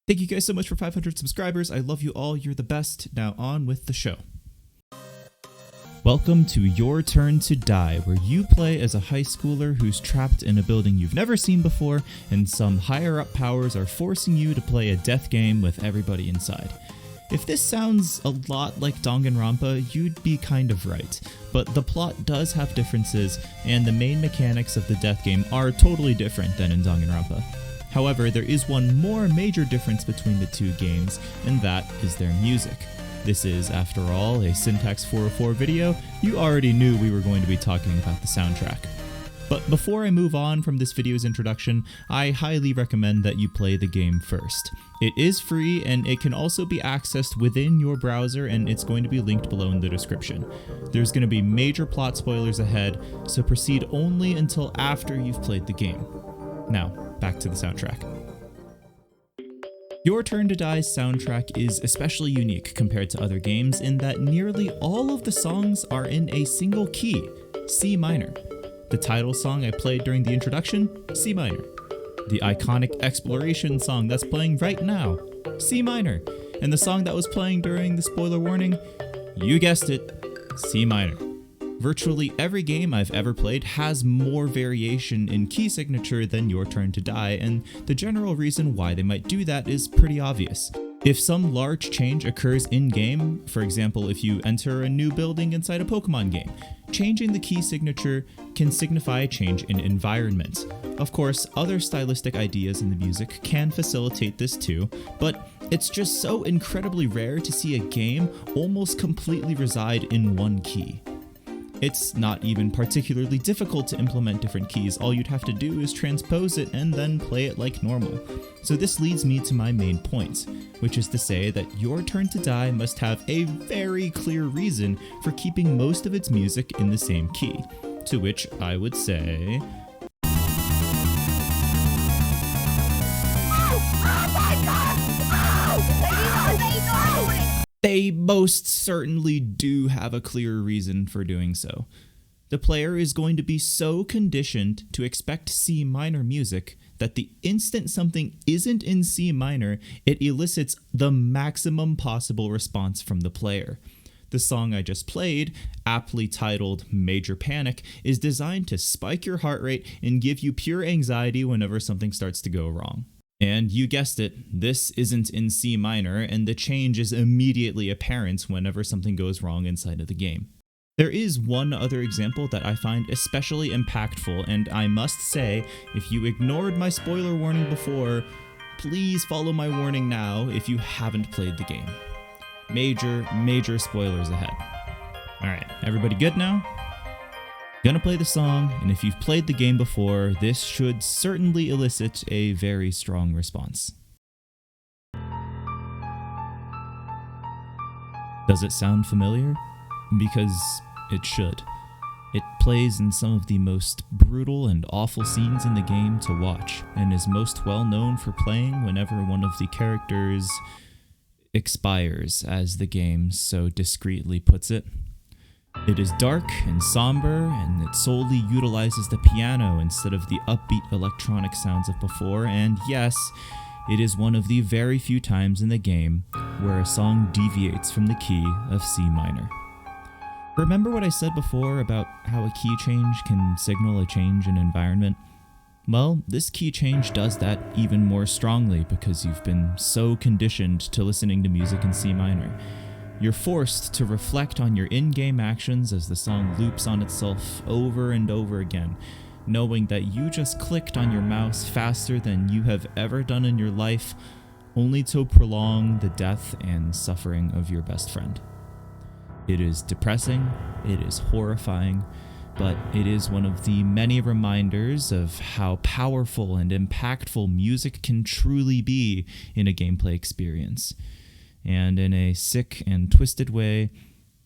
Thank you guys so much for 500 subscribers. I love you all. You're the best. Now on with the show. Welcome to Your Turn to Die, where you play as a high schooler who's trapped in a building you've never seen before, and some higher-up powers are forcing you to play a death game with everybody inside. If this sounds a lot like Danganronpa, you'd be kind of right, but the plot does have differences, and the main mechanics of the death game are totally different than in Danganronpa. However, there is one more major difference between the two games, and that is their music. This is, after all, a Syntax 404 video. You already knew we were going to be talking about the soundtrack. But before I move on from this video's introduction, I highly recommend that you play the game first. It is free, and it can also be accessed within your browser, and it's going to be linked below in the description. There's going to be major plot spoilers ahead, so proceed only until after you've played the game. Now, back to the soundtrack. Your Turn to Die's soundtrack is especially unique compared to other games in that nearly all of the songs are in a single key, C minor. The title song I played during the introduction, C minor. The iconic exploration song that's playing right now, C minor. And the song that was playing during the spoiler warning, you guessed it, C minor. Virtually every game I've ever played has more variation in key signature than Your Turn to Die, and the general reason why they might do that is pretty obvious. If some large change occurs in-game, for example if you enter a new building inside a Pokemon game, changing the key signature can signify a change in environment. Of course, other stylistic ideas in the music can facilitate this too, but it's just so incredibly rare to see a game almost completely reside in one key. It's not even particularly difficult to implement different keys. All you'd have to do is transpose it and then play it like normal. So this leads me to my main point, which is to say that Your Turn to Die must have a very clear reason for keeping most of its music in the same key. To which I would say... They most certainly do have a clear reason for doing so. The player is going to be so conditioned to expect C minor music that the instant something isn't in C minor, it elicits the maximum possible response from the player. The song I just played, aptly titled Major Panic, is designed to spike your heart rate and give you pure anxiety whenever something starts to go wrong. And you guessed it, this isn't in C minor, and the change is immediately apparent whenever something goes wrong inside of the game. There is one other example that I find especially impactful, and I must say, if you ignored my spoiler warning before, please follow my warning now if you haven't played the game. Major spoilers ahead. Alright, everybody good now? Gonna play the song, and if you've played the game before, this should certainly elicit a very strong response. Does it sound familiar? Because it should. It plays in some of the most brutal and awful scenes in the game to watch, and is most well known for playing whenever one of the characters expires, as the game so discreetly puts it. It is dark and somber, and it solely utilizes the piano instead of the upbeat electronic sounds of before, and yes, it is one of the very few times in the game where a song deviates from the key of C minor. Remember what I said before about how a key change can signal a change in environment? Well, this key change does that even more strongly because you've been so conditioned to listening to music in C minor. You're forced to reflect on your in-game actions as the song loops on itself over and over again, knowing that you just clicked on your mouse faster than you have ever done in your life, only to prolong the death and suffering of your best friend. It is depressing, it is horrifying, but it is one of the many reminders of how powerful and impactful music can truly be in a gameplay experience. And in a sick and twisted way,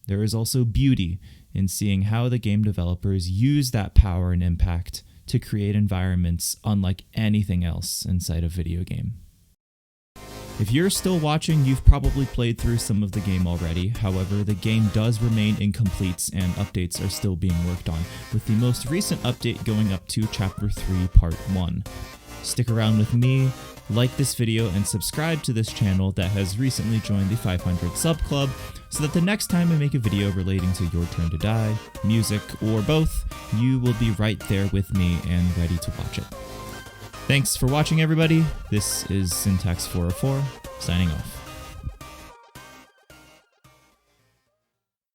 there is also beauty in seeing how the game developers use that power and impact to create environments unlike anything else inside a video game. If you're still watching, you've probably played through some of the game already. However, the game does remain incomplete and updates are still being worked on, with the most recent update going up to Chapter 3, Part 1. Stick around with me, like this video, and subscribe to this channel that has recently joined the 500 sub club so that the next time I make a video relating to Your Turn to Die, music, or both, you will be right there with me and ready to watch it. Thanks for watching, everybody. This is Syntax 404, signing off.